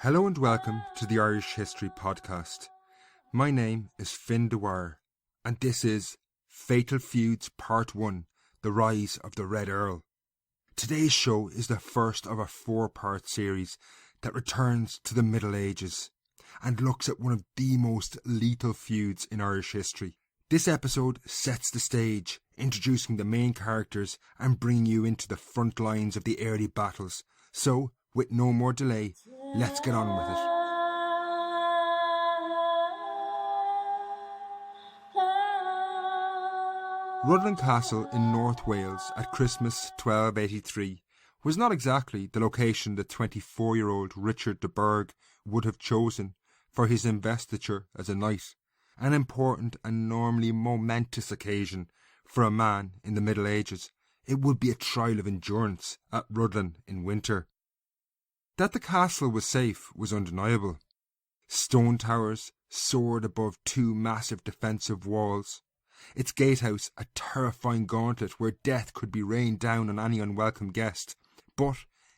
Hello and welcome to the Irish History Podcast. My name is Finn Dwyer, and this is Fatal Feuds Part 1, The Rise of the Red Earl. Today's show is the first of a 4-part series that returns to the Middle Ages and looks at one of the most lethal feuds in Irish history. This episode sets the stage, introducing the main characters and bringing you into the front lines of the early battles. So, with no more delay, let's get on with it. Rhuddlan Castle in North Wales at Christmas 1283 was not exactly the location the 24-year-old Richard de Burgh would have chosen for his investiture as a knight, an important and normally momentous occasion for a man in the Middle Ages. It would be a trial of endurance at Rhuddlan in winter. That the castle was safe was undeniable. Stone towers soared above 2 massive defensive walls, its gatehouse a terrifying gauntlet where death could be rained down on any unwelcome guest. But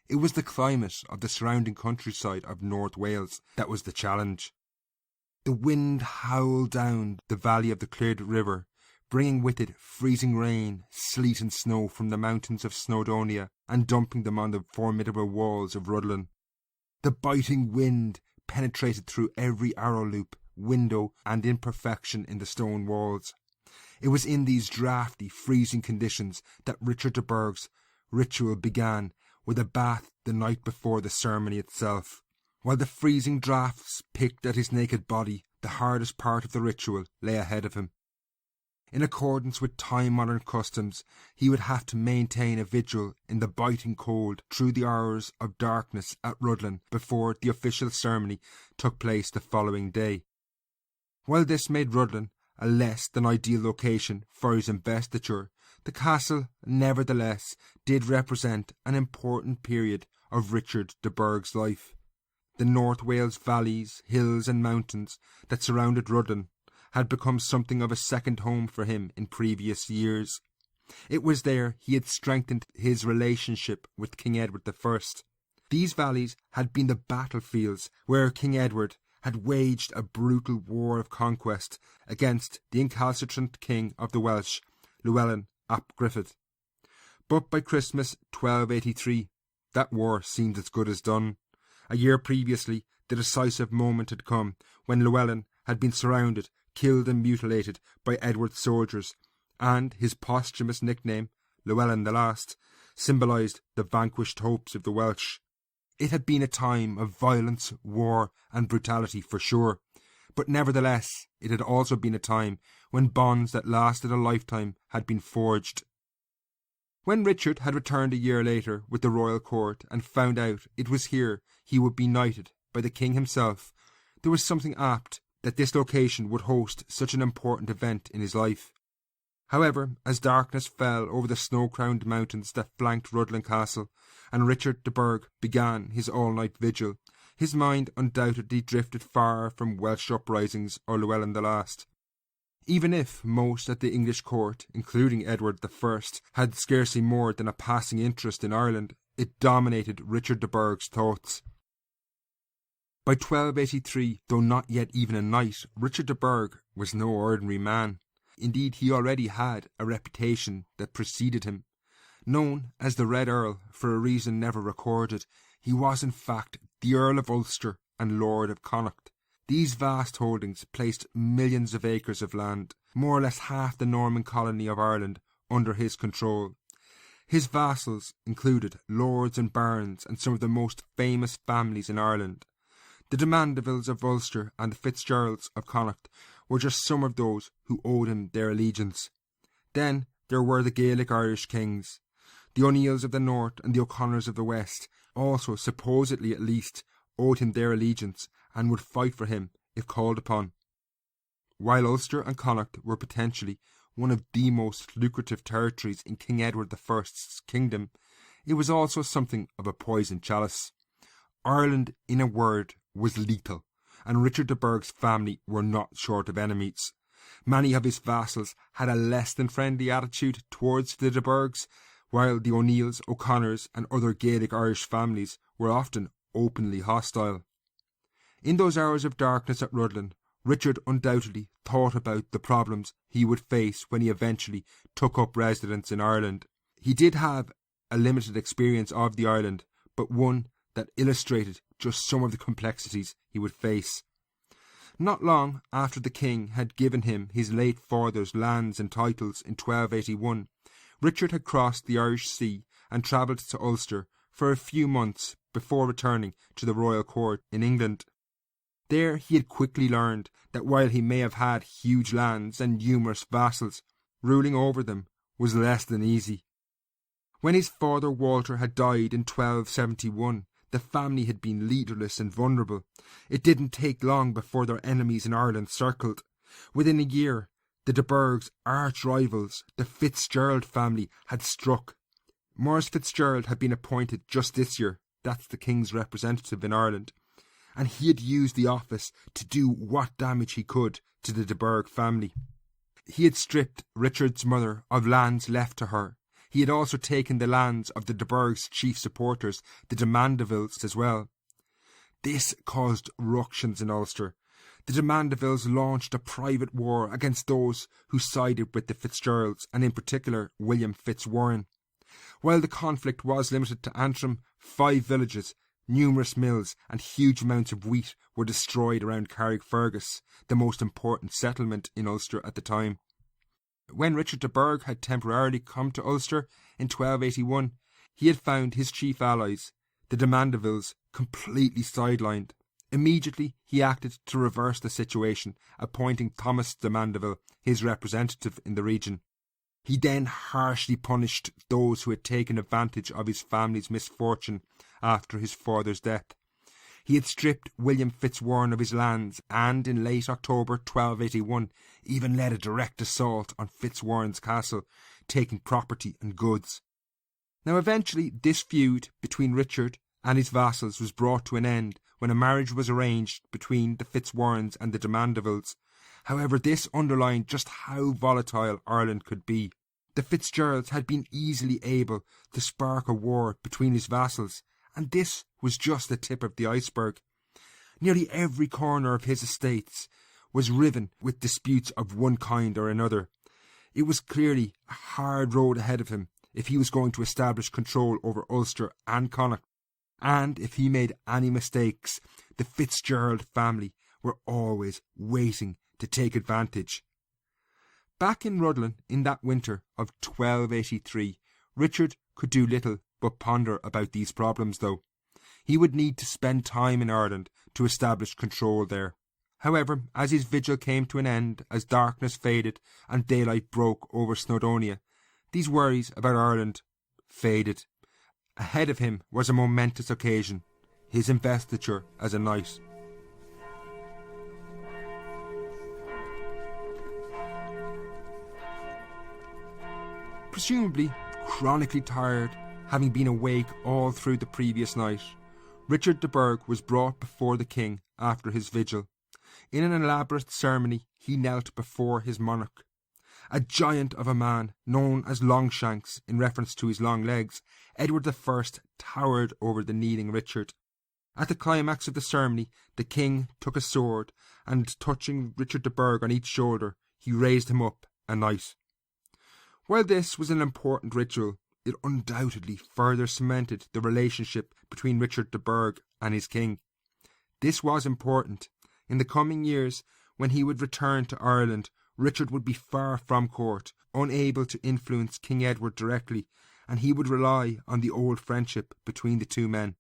it was the climate of the surrounding countryside of North Wales that was the challenge. The wind howled down the valley of the cleared river, bringing with it freezing rain, sleet and snow from the mountains of Snowdonia and dumping them on the formidable walls of Rhuddlan. The biting wind penetrated through every arrow loop, window and imperfection in the stone walls. It was in these draughty, freezing conditions that Richard de Burgh's ritual began, with a bath the night before the ceremony itself. While the freezing draughts picked at his naked body, the hardest part of the ritual lay ahead of him. In accordance with time-modern customs, he would have to maintain a vigil in the biting cold through the hours of darkness at Rhuddlan before the official ceremony took place the following day. While this made Rhuddlan a less than ideal location for his investiture, the castle, nevertheless, did represent an important period of Richard de Burgh's life. The North Wales valleys, hills and mountains that surrounded Rhuddlan had become something of a second home for him in previous years. It was there he had strengthened his relationship with King Edward I. These valleys had been the battlefields where King Edward had waged a brutal war of conquest against the incalcitrant king of the Welsh, Llewellyn ap Gruffydd. But by Christmas 1283, that war seemed as good as done. A year previously, the decisive moment had come when Llewellyn had been surrounded, killed and mutilated by Edward's soldiers, and his posthumous nickname, Llewellyn the Last, symbolised the vanquished hopes of the Welsh. It had been a time of violence, war and brutality for sure, but nevertheless it had also been a time when bonds that lasted a lifetime had been forged. When Richard had returned a year later with the royal court and found out it was here he would be knighted by the king himself, there was something apt that this location would host such an important event in his life. However, as darkness fell over the snow-crowned mountains that flanked Rhuddlan Castle, and Richard de Burgh began his all-night vigil, his mind undoubtedly drifted far from Welsh uprisings or Llewellyn the Last. Even if most at the English court, including Edward I, had scarcely more than a passing interest in Ireland, it dominated Richard de Burgh's thoughts. By 1283, though not yet even a knight, Richard de Burgh was no ordinary man. Indeed, he already had a reputation that preceded him. Known as the Red Earl for a reason never recorded, he was in fact the Earl of Ulster and Lord of Connacht. These vast holdings placed millions of acres of land, more or less half the Norman colony of Ireland, under his control. His vassals included lords and barons and some of the most famous families in Ireland. The de Mandevilles of Ulster and the FitzGeralds of Connacht were just some of those who owed him their allegiance. Then there were the Gaelic Irish kings. The ONeills of the north and the O'Connors of the west also, supposedly at least, owed him their allegiance and would fight for him if called upon. While Ulster and Connacht were potentially one of the most lucrative territories in King Edward I's kingdom, it was also something of a poisoned chalice. Ireland, in a word, was lethal, and Richard de Burgh's family were not short of enemies. Many of his vassals had a less than friendly attitude towards the de Burghs, while the O'Neills, O'Connors and other Gaelic Irish families were often openly hostile. In those hours of darkness at Rhuddlan, Richard undoubtedly thought about the problems he would face when he eventually took up residence in Ireland. He did have a limited experience of the island, but one that illustrated just some of the complexities he would face. Not long after the king had given him his late father's lands and titles in 1281, Richard had crossed the Irish Sea and travelled to Ulster for a few months before returning to the royal court in England. There he had quickly learned that while he may have had huge lands and numerous vassals, ruling over them was less than easy. When his father Walter had died in 1271, the family had been leaderless and vulnerable. It didn't take long before their enemies in Ireland circled. Within a year, the de Burgh's arch rivals, the FitzGerald family, had struck. Maurice FitzGerald had been appointed just this year, that's the king's representative in Ireland, and he had used the office to do what damage he could to the de Burgh family. He had stripped Richard's mother of lands left to her. He had also taken the lands of the de Burgh's chief supporters, the de Mandevilles, as well. This caused ructions in Ulster. The de Mandevilles launched a private war against those who sided with the FitzGeralds, and in particular William Fitzwarren. While the conflict was limited to Antrim, 5 villages, numerous mills and huge amounts of wheat were destroyed around Carrickfergus, the most important settlement in Ulster at the time. When Richard de Burgh had temporarily come to Ulster in 1281, he had found his chief allies, the de Mandevilles, completely sidelined. Immediately he acted to reverse the situation, appointing Thomas de Mandeville his representative in the region. He then harshly punished those who had taken advantage of his family's misfortune after his father's death. He had stripped William Fitzwarren of his lands and, in late October 1281, even led a direct assault on Fitzwarren's castle, taking property and goods. Now eventually this feud between Richard and his vassals was brought to an end when a marriage was arranged between the Fitzwarrens and the de Mandevilles. However, this underlined just how volatile Ireland could be. The FitzGeralds had been easily able to spark a war between his vassals, and this was just the tip of the iceberg. Nearly every corner of his estates was riven with disputes of one kind or another. It was clearly a hard road ahead of him if he was going to establish control over Ulster and Connacht, and if he made any mistakes, the FitzGerald family were always waiting to take advantage. Back in Rhuddlan in that winter of 1283, Richard could do little but ponder about these problems, though. He would need to spend time in Ireland to establish control there. However, as his vigil came to an end, as darkness faded and daylight broke over Snowdonia, these worries about Ireland faded. Ahead of him was a momentous occasion, his investiture as a knight. Presumably chronically tired, having been awake all through the previous night, Richard de Burgh was brought before the king after his vigil. In an elaborate ceremony he knelt before his monarch. A giant of a man, known as Longshanks in reference to his long legs, Edward I towered over the kneeling Richard. At the climax of the ceremony, the king took a sword, and touching Richard de Burgh on each shoulder, he raised him up a knight. While this was an important ritual, it undoubtedly further cemented the relationship between Richard de Burgh and his king. This was important. In the coming years, when he would return to Ireland, Richard would be far from court, unable to influence King Edward directly, and he would rely on the old friendship between the two men.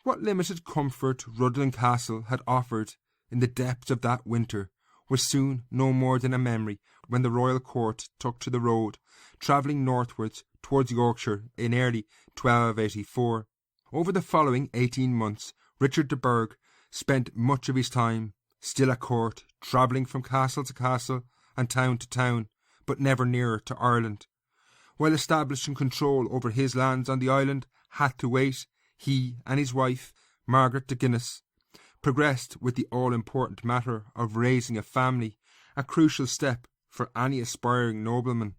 What limited comfort Rhuddlan Castle had offered in the depths of that winter was soon no more than a memory when the royal court took to the road, travelling northwards towards Yorkshire in early 1284. Over the following 18 months, Richard de Burgh spent much of his time still at court, travelling from castle to castle and town to town, but never nearer to Ireland. While establishing control over his lands on the island had to wait, he and his wife, Margaret de Guinness, progressed with the all-important matter of raising a family, a crucial step for any aspiring nobleman.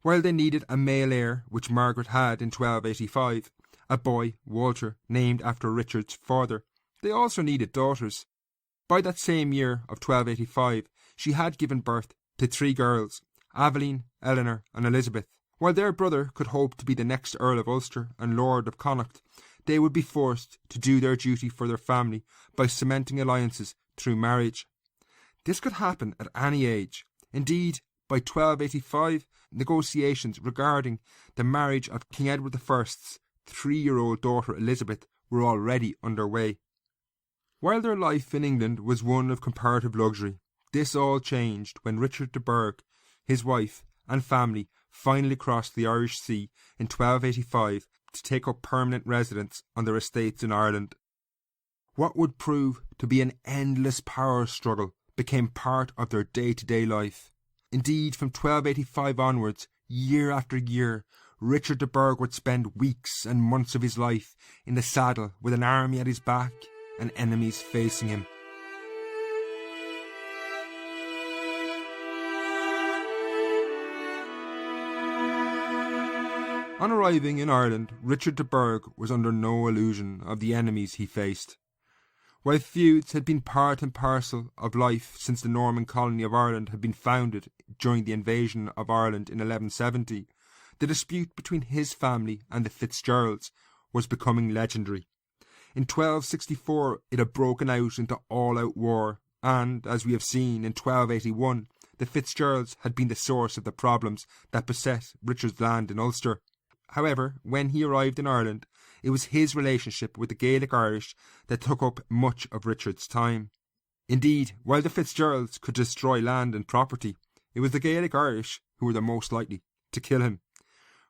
While they needed a male heir, which Margaret had in 1285, a boy, Walter, named after Richard's father, they also needed daughters. By that same year of 1285, she had given birth to 3 girls, Aveline, Eleanor and Elizabeth. While their brother could hope to be the next Earl of Ulster and Lord of Connacht, they would be forced to do their duty for their family by cementing alliances through marriage. This could happen at any age. Indeed, by 1285, negotiations regarding the marriage of King Edward I's 3-year-old daughter Elizabeth were already underway. While their life in England was one of comparative luxury, this all changed when Richard de Burgh, his wife and family finally crossed the Irish Sea in 1285 to take up permanent residence on their estates in Ireland. What would prove to be an endless power struggle became part of their day-to-day life. Indeed, from 1285 onwards, year after year, Richard de Burgh would spend weeks and months of his life in the saddle with an army at his back and enemies facing him. On arriving in Ireland, Richard de Burgh was under no illusion of the enemies he faced. While feuds had been part and parcel of life since the Norman colony of Ireland had been founded during the invasion of Ireland in 1170, the dispute between his family and the FitzGeralds was becoming legendary. In 1264 it had broken out into all-out war, and, as we have seen, in 1281 the FitzGeralds had been the source of the problems that beset Richard's land in Ulster. However, when he arrived in Ireland, it was his relationship with the Gaelic Irish that took up much of Richard's time. Indeed, while the FitzGeralds could destroy land and property, it was the Gaelic Irish who were the most likely to kill him.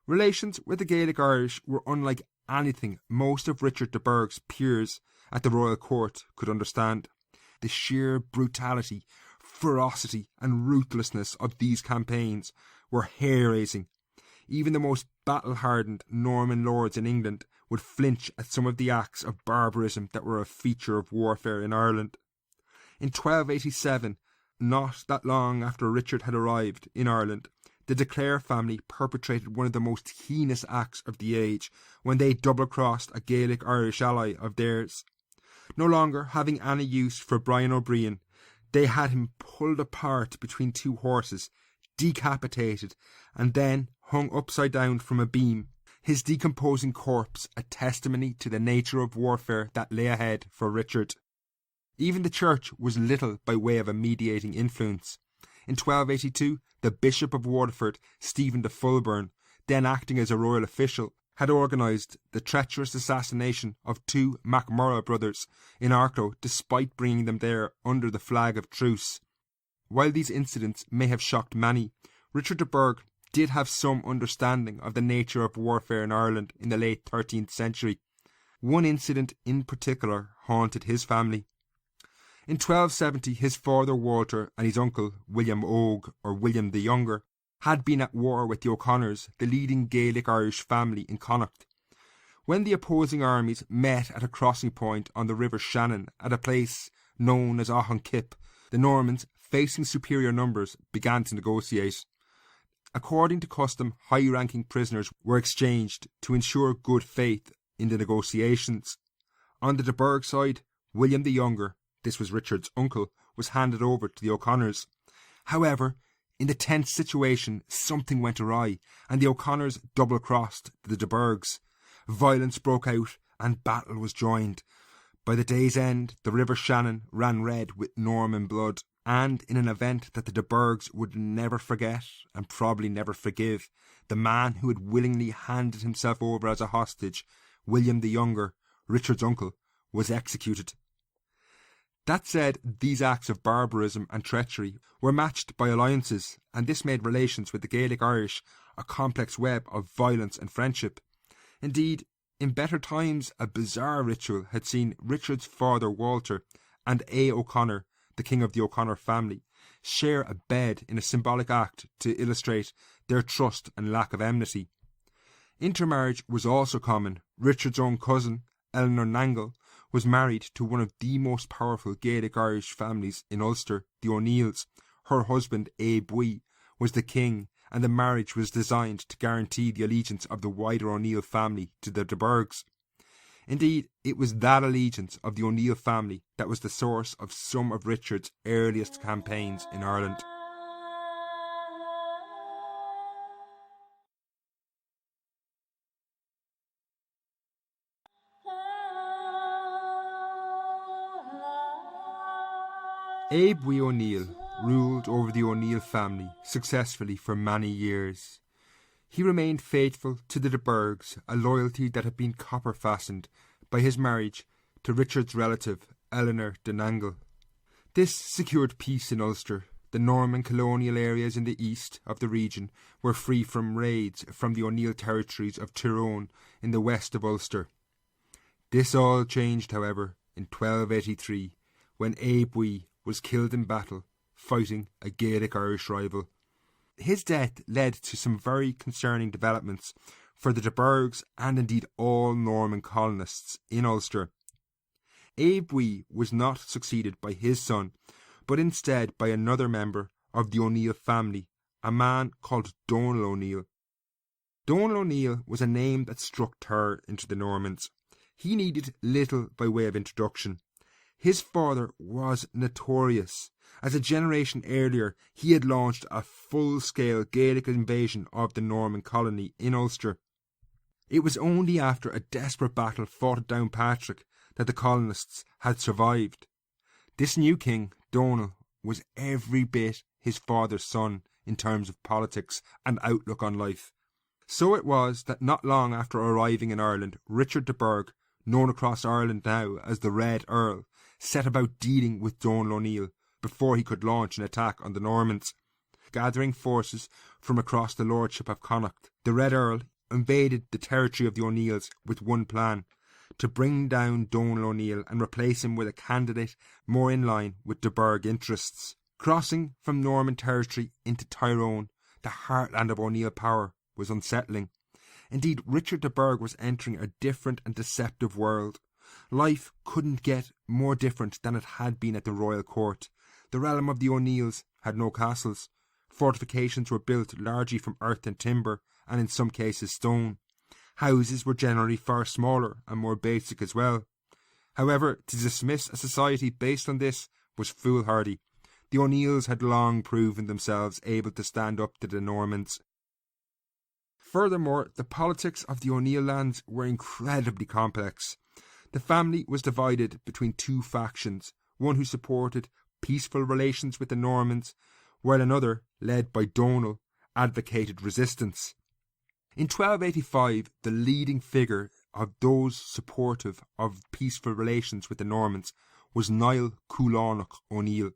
Relations with the Gaelic Irish were unlike anything most of Richard de Burgh's peers at the royal court could understand. The sheer brutality, ferocity and ruthlessness of these campaigns were hair-raising. Even the most battle-hardened Norman lords in England would flinch at some of the acts of barbarism that were a feature of warfare in Ireland. In 1287, not that long after Richard had arrived in Ireland, the de Clare family perpetrated one of the most heinous acts of the age when they double-crossed a Gaelic Irish ally of theirs. No longer having any use for Brian O'Brien, they had him pulled apart between 2 horses, decapitated, and then hung upside down from a beam, his decomposing corpse a testimony to the nature of warfare that lay ahead for Richard. Even the church was little by way of a mediating influence. In 1282, the Bishop of Waterford, Stephen de Fulburn, then acting as a royal official, had organised the treacherous assassination of 2 MacMurrough brothers in Arklow despite bringing them there under the flag of truce. While these incidents may have shocked many, Richard de Burgh did have some understanding of the nature of warfare in Ireland in the late 13th century. One incident in particular haunted his family. In 1270 his father Walter and his uncle William Og, or William the Younger, had been at war with the O'Conors, the leading Gaelic Irish family in Connacht. When the opposing armies met at a crossing point on the River Shannon at a place known as Auchan-Kip, the Normans, facing superior numbers, began to negotiate. According to custom, high-ranking prisoners were exchanged to ensure good faith in the negotiations. On the de Burgh side, William the Younger, this was Richard's uncle, was handed over to the O'Conors. However, in the tense situation, something went awry, and the O'Conors double-crossed the de Burghs. Violence broke out, and battle was joined. By the day's end, the River Shannon ran red with Norman blood, and in an event that the de Burghs would never forget and probably never forgive, the man who had willingly handed himself over as a hostage, William the Younger, Richard's uncle, was executed. That said, these acts of barbarism and treachery were matched by alliances, and this made relations with the Gaelic Irish a complex web of violence and friendship. Indeed, in better times, a bizarre ritual had seen Richard's father Walter and A. O'Connor, the king of the O'Connor family, share a bed in a symbolic act to illustrate their trust and lack of enmity. Intermarriage was also common. Richard's own cousin, Eleanor Nangle, was married to one of the most powerful Gaelic Irish families in Ulster, the ONeills. Her husband, A. Bui, was the king, and the marriage was designed to guarantee the allegiance of the wider O'Neill family to the de Burghs. Indeed, it was that allegiance of the O'Neill family that was the source of some of Richard's earliest campaigns in Ireland. Abe O'Neill ruled over the O'Neill family successfully for many years. He remained faithful to the de Burghs, a loyalty that had been copper-fastened by his marriage to Richard's relative, Eleanor de Nangle. This secured peace in Ulster. The Norman colonial areas in the east of the region were free from raids from the O'Neill territories of Tyrone in the west of Ulster. This all changed, however, in 1283, when Abe was killed in battle, fighting a Gaelic Irish rival. His death led to some very concerning developments for the de Burghs and indeed all Norman colonists in Ulster. Abe was not succeeded by his son, but instead by another member of the O'Neill family, a man called Donal O'Neill. Donal O'Neill was a name that struck terror into the Normans. He needed little by way of introduction. His father was notorious. As a generation earlier, he had launched a full-scale Gaelic invasion of the Norman colony in Ulster. It was only after a desperate battle fought at Downpatrick that the colonists had survived. This new king, Donal, was every bit his father's son in terms of politics and outlook on life. So it was that not long after arriving in Ireland, Richard de Burgh, known across Ireland now as the Red Earl, set about dealing with Donal O'Neill before he could launch an attack on the Normans. Gathering forces from across the lordship of Connacht, the Red Earl invaded the territory of the O'Neills with one plan: to bring down Donal O'Neill and replace him with a candidate more in line with de Burgh interests. Crossing from Norman territory into Tyrone, the heartland of O'Neill power, was unsettling. Indeed, Richard de Burgh was entering a different and deceptive world. Life couldn't get more different than it had been at the royal court. The realm of the O'Neills had no castles. Fortifications were built largely from earth and timber, and in some cases stone. Houses were generally far smaller and more basic as well. However, to dismiss a society based on this was foolhardy. The O'Neills had long proven themselves able to stand up to the Normans. Furthermore, the politics of the O'Neill lands were incredibly complex. The family was divided between two factions, one who supported peaceful relations with the Normans, while another, led by Donal, advocated resistance. In 1285, the leading figure of those supportive of peaceful relations with the Normans was Niall Coulonach O'Neill.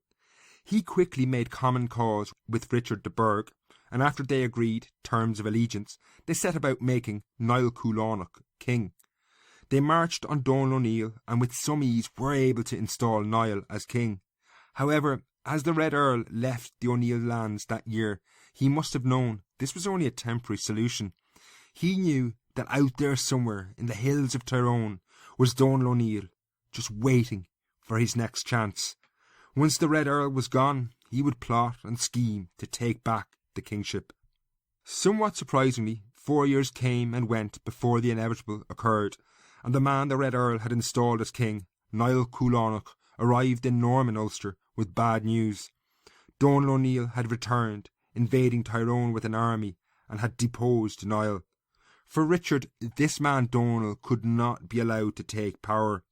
He quickly made common cause with Richard de Burgh, and after they agreed terms of allegiance, they set about making Niall Coulonach king. They marched on Donal O'Neill and with some ease were able to install Niall as king. However, as the Red Earl left the O'Neill lands that year, he must have known this was only a temporary solution. He knew that out there somewhere in the hills of Tyrone was Donal O'Neill, just waiting for his next chance. Once the Red Earl was gone, he would plot and scheme to take back the kingship. Somewhat surprisingly, 4 years came and went before the inevitable occurred, and the man the Red Earl had installed as king, Niall Coulonach, arrived in Norman Ulster with bad news. Donal O'Neill had returned, invading Tyrone with an army, and had deposed Niall. For Richard, this man Donal could not be allowed to take power.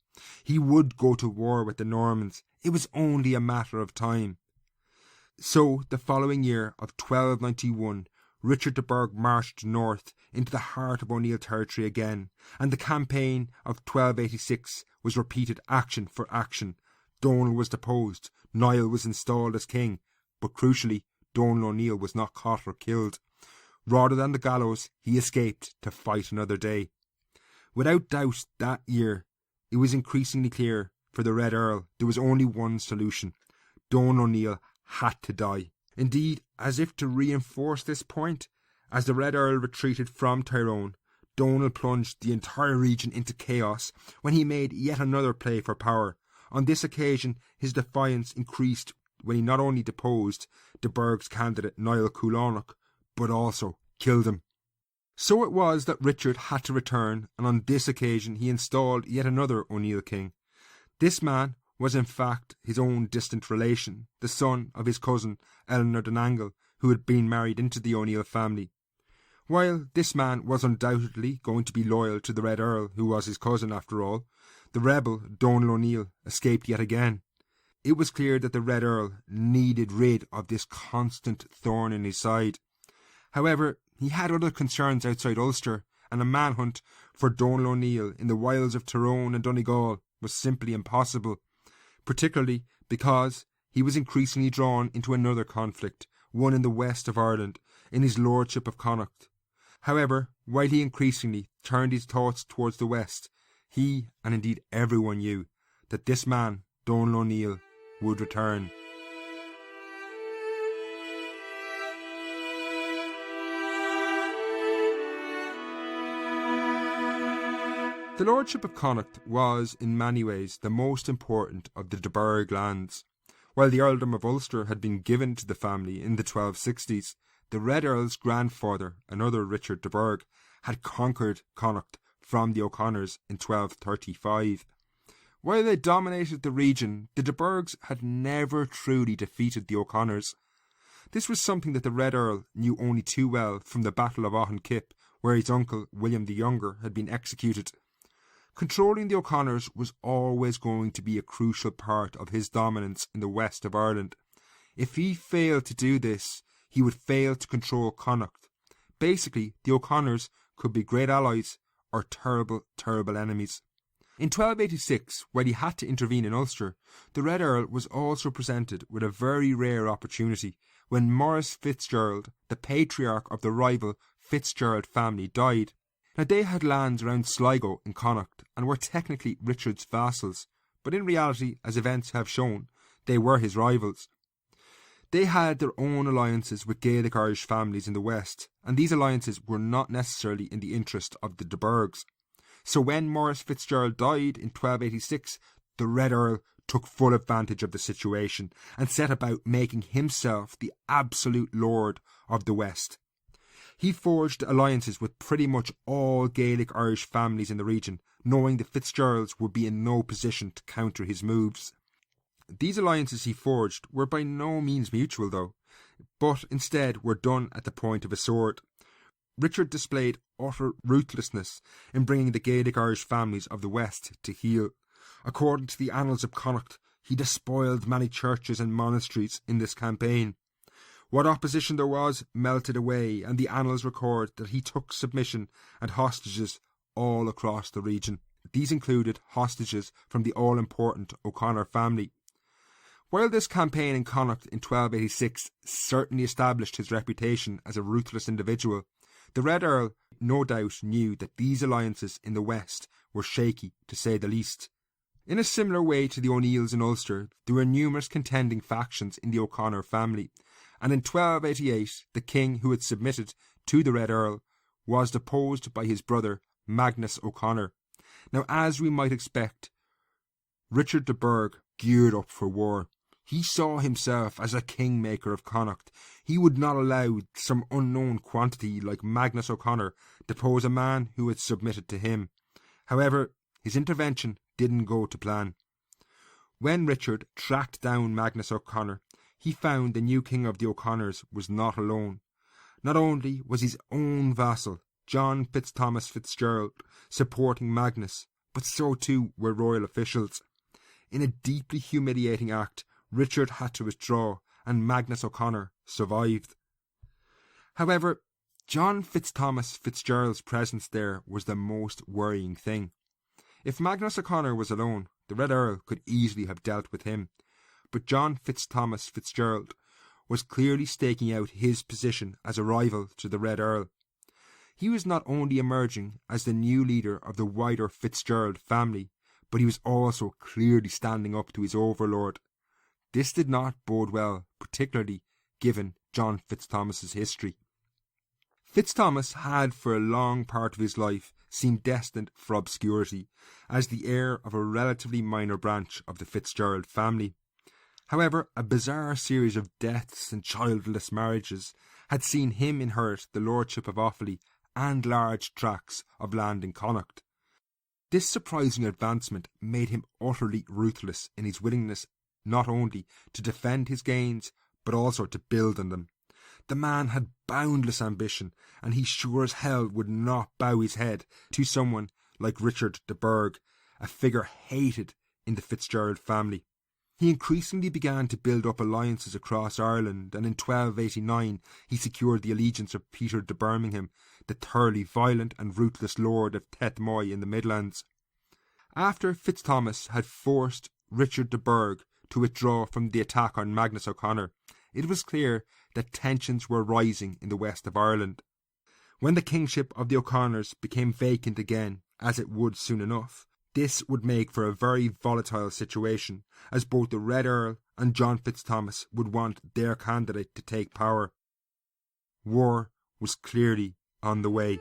He would go to war with the Normans. It was only a matter of time. So, the following year of 1291, Richard de Burgh marched north into the heart of O'Neill territory again, and the campaign of 1286 was repeated action for action. Donal was deposed, Niall was installed as king, but crucially, Donal O'Neill was not caught or killed. Rather than the gallows, he escaped to fight another day. Without doubt, that year, it was increasingly clear for the Red Earl there was only one solution. Donal O'Neill had to die. Indeed, as if to reinforce this point, as the Red Earl retreated from Tyrone, Donal plunged the entire region into chaos when he made yet another play for power. On this occasion, his defiance increased when he not only deposed de Burgh's candidate Niall Coulonach, but also killed him. So it was that Richard had to return, and on this occasion he installed yet another O'Neill king. This man was in fact his own distant relation, the son of his cousin Eleanor de Nangle, who had been married into the O'Neill family. While this man was undoubtedly going to be loyal to the Red Earl, who was his cousin after all, the rebel Donal O'Neill escaped yet again. It was clear that the Red Earl needed rid of this constant thorn in his side. However, he had other concerns outside Ulster, and a manhunt for Donal O'Neill in the wilds of Tyrone and Donegal was simply impossible, particularly because he was increasingly drawn into another conflict, one in the west of Ireland, in his lordship of Connacht. However, while he increasingly turned his thoughts towards the west, he, and indeed everyone, knew that this man, Donal O'Neill, would return. The lordship of Connacht was, in many ways, the most important of the de Burgh lands. While the earldom of Ulster had been given to the family in the 1260s, the Red Earl's grandfather, another Richard de Burgh, had conquered Connacht from the O'Conors in 1235. While they dominated the region, the de Burghs had never truly defeated the O'Conors. This was something that the Red Earl knew only too well from the Battle of Auchan where his uncle, William the Younger, had been executed. Controlling the O'Conors was always going to be a crucial part of his dominance in the west of Ireland. If he failed to do this, he would fail to control Connacht. Basically, the O'Conors could be great allies or terrible, terrible enemies. In 1286, while he had to intervene in Ulster, the Red Earl was also presented with a very rare opportunity when Maurice FitzGerald, the patriarch of the rival FitzGerald family, died. Now, they had lands around Sligo in Connacht and were technically Richard's vassals, but in reality, as events have shown, they were his rivals. They had their own alliances with Gaelic Irish families in the west, and these alliances were not necessarily in the interest of the de Burghs. So when Maurice FitzGerald died in 1286, the Red Earl took full advantage of the situation and set about making himself the absolute lord of the west. He forged alliances with pretty much all Gaelic Irish families in the region, knowing the FitzGeralds would be in no position to counter his moves. These alliances he forged were by no means mutual though, but instead were done at the point of a sword. Richard displayed utter ruthlessness in bringing the Gaelic Irish families of the west to heel. According to the annals of Connacht, he despoiled many churches and monasteries in this campaign. What opposition there was melted away, and the annals record that he took submission and hostages all across the region. These included hostages from the all-important O'Connor family. While this campaign in Connacht in 1286 certainly established his reputation as a ruthless individual, the Red Earl no doubt knew that these alliances in the west were shaky, to say the least. In a similar way to the O'Neills in Ulster, there were numerous contending factions in the O'Connor family, and in 1288 the king who had submitted to the Red Earl was deposed by his brother Magnus O'Connor. Now, as we might expect, Richard de Burgh geared up for war. He saw himself as a kingmaker of Connacht. He would not allow some unknown quantity like Magnus O'Connor depose a man who had submitted to him. However, his intervention didn't go to plan. When Richard tracked down Magnus O'Connor, he found the new king of the O'Connors was not alone. Not only was his own vassal, John Fitzthomas FitzGerald, supporting Magnus, but so too were royal officials. In a deeply humiliating act, Richard had to withdraw, and Magnus O'Connor survived. However, John Fitzthomas FitzGerald's presence there was the most worrying thing. If Magnus O'Connor was alone, the Red Earl could easily have dealt with him. But John Fitzthomas FitzGerald was clearly staking out his position as a rival to the Red Earl. He was not only emerging as the new leader of the wider FitzGerald family, but he was also clearly standing up to his overlord. This did not bode well, particularly given John Fitzthomas's history. Fitzthomas had for a long part of his life seemed destined for obscurity, as the heir of a relatively minor branch of the FitzGerald family. However, a bizarre series of deaths and childless marriages had seen him inherit the lordship of Offaly and large tracts of land in Connacht. This surprising advancement made him utterly ruthless in his willingness not only to defend his gains, but also to build on them. The man had boundless ambition, and he sure as hell would not bow his head to someone like Richard de Burgh, a figure hated in the FitzGerald family. He increasingly began to build up alliances across Ireland, and in 1289 he secured the allegiance of Peter de Birmingham, the thoroughly violent and ruthless lord of Tethmoy in the Midlands. After Fitzthomas had forced Richard de Burgh to withdraw from the attack on Magnus O'Connor, it was clear that tensions were rising in the west of Ireland. When the kingship of the O'Connors became vacant again, as it would soon enough, this would make for a very volatile situation, as both the Red Earl and John Fitzthomas would want their candidate to take power. War was clearly on the way.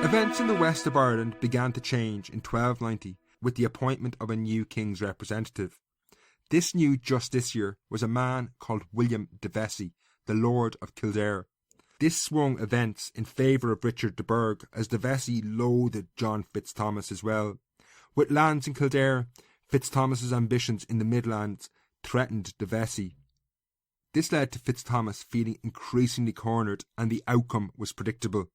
Events in the west of Ireland began to change in 1290 with the appointment of a new king's representative. This new justiciar was a man called William de Vesey, the Lord of Kildare. This swung events in favour of Richard de Burgh, as de Vesey loathed John Fitzthomas as well. With lands in Kildare, Fitzthomas's ambitions in the Midlands threatened de Vesey. This led to Fitzthomas feeling increasingly cornered, and the outcome was predictable.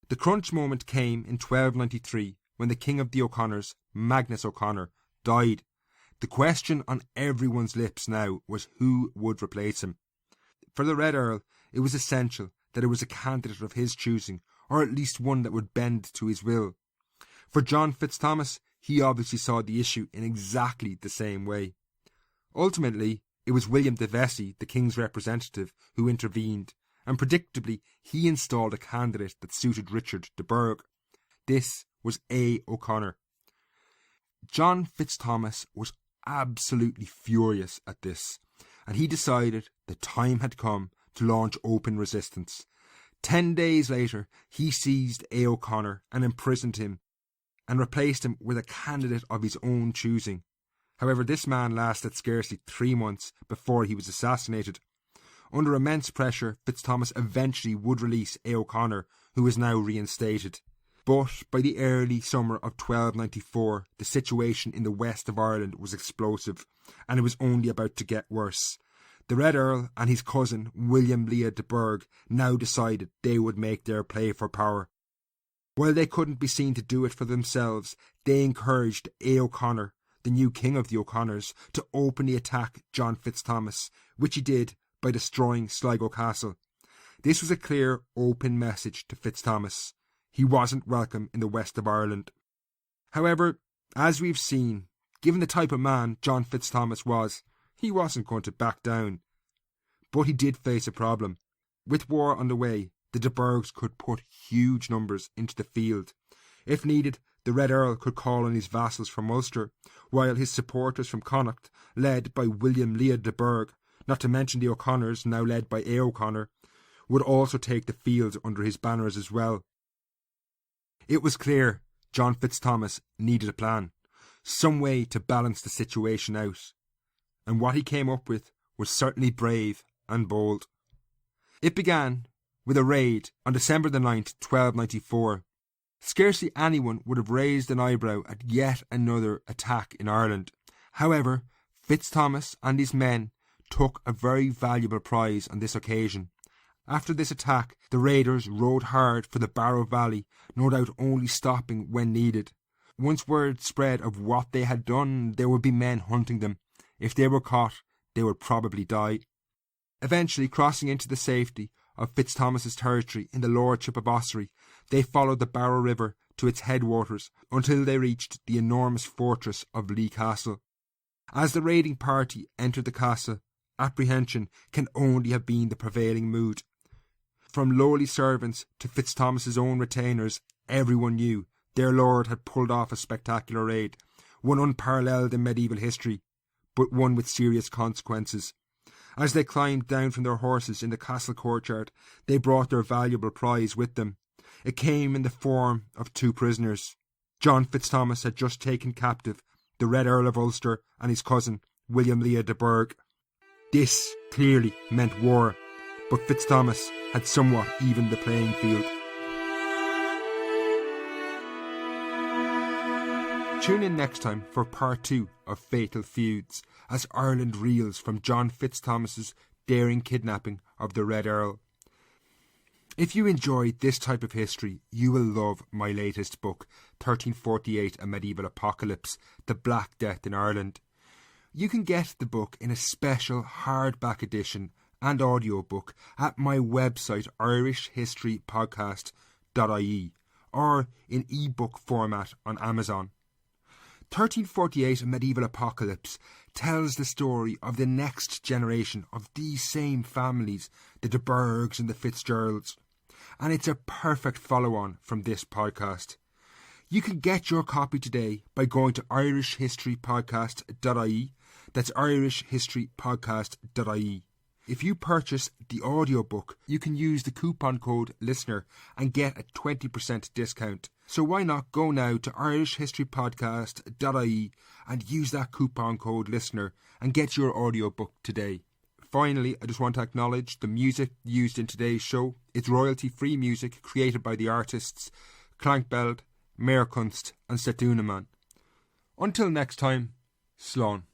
The crunch moment came in 1293 when the king of the O'Connors, Magnus O'Connor, died. The question on everyone's lips now was who would replace him. For the Red Earl, it was essential that it was a candidate of his choosing, or at least one that would bend to his will. For John Fitzthomas, he obviously saw the issue in exactly the same way. Ultimately, it was William de Vesey, the king's representative, who intervened, and predictably he installed a candidate that suited Richard de Burgh. This was A. O'Connor. John Fitzthomas was absolutely furious at this, and he decided the time had come to launch open resistance. 10 days later, he seized A. O'Connor and imprisoned him, and replaced him with a candidate of his own choosing. However, this man lasted scarcely 3 months before he was assassinated. Under immense pressure, Fitzthomas eventually would release A. O'Connor, who was now reinstated. But by the early summer of 1294, the situation in the west of Ireland was explosive, and it was only about to get worse. The Red Earl and his cousin, William Lea de Burgh, now decided they would make their play for power. While they couldn't be seen to do it for themselves, they encouraged A. O'Connor, the new king of the O'Connors, to openly attack John Fitzthomas, which he did by destroying Sligo Castle. This was a clear, open message to Fitzthomas. He wasn't welcome in the west of Ireland. However, as we've seen, given the type of man John Fitzthomas was, he wasn't going to back down. But he did face a problem. With war on the way, the de Burghs could put huge numbers into the field. If needed, the Red Earl could call on his vassals from Ulster, while his supporters from Connacht, led by William Lea de Burgh, not to mention the O'Connors, now led by A. O'Connor, would also take the field under his banners as well. It was clear John Fitzthomas needed a plan, some way to balance the situation out, and what he came up with was certainly brave and bold. It began with a raid on December the 9th, 1294. Scarcely anyone would have raised an eyebrow at yet another attack in Ireland. However, Fitzthomas and his men took a very valuable prize on this occasion. After this attack, the raiders rode hard for the Barrow Valley, no doubt only stopping when needed. Once word spread of what they had done, there would be men hunting them. If they were caught, they would probably die. Eventually, crossing into the safety of Fitzthomas's territory in the lordship of Ossory, they followed the Barrow River to its headwaters until they reached the enormous fortress of Lee Castle. As the raiding party entered the castle, apprehension can only have been the prevailing mood. From lowly servants to Fitzthomas's own retainers, everyone knew their lord had pulled off a spectacular raid, one unparalleled in medieval history, but one with serious consequences. As they climbed down from their horses in the castle courtyard, they brought their valuable prize with them. It came in the form of 2 prisoners. John Fitzthomas had just taken captive the Red Earl of Ulster and his cousin, William Lea de Burgh. This clearly meant war, but Fitzthomas had somewhat evened the playing field. Tune in next time for part 2 of Fatal Feuds, as Ireland reels from John Fitzthomas's daring kidnapping of the Red Earl. If you enjoyed this type of history, you will love my latest book, 1348, A Medieval Apocalypse, The Black Death in Ireland. You can get the book in a special hardback edition and audiobook at my website irishhistorypodcast.ie or in ebook format on Amazon. 1348, A Medieval Apocalypse tells the story of the next generation of these same families, the De Burghs and the FitzGeralds, and it's a perfect follow-on from this podcast. You can get your copy today by going to irishhistorypodcast.ie. That's irishhistorypodcast.ie. If you purchase the audiobook, you can use the coupon code LISTENER and get a 20% discount. So why not go now to irishhistorypodcast.ie and use that coupon code LISTENER and get your audiobook today. Finally, I just want to acknowledge the music used in today's show. It's royalty-free music created by the artists Klankbeld, Meerkunst and Setuneman. Until next time, Slán.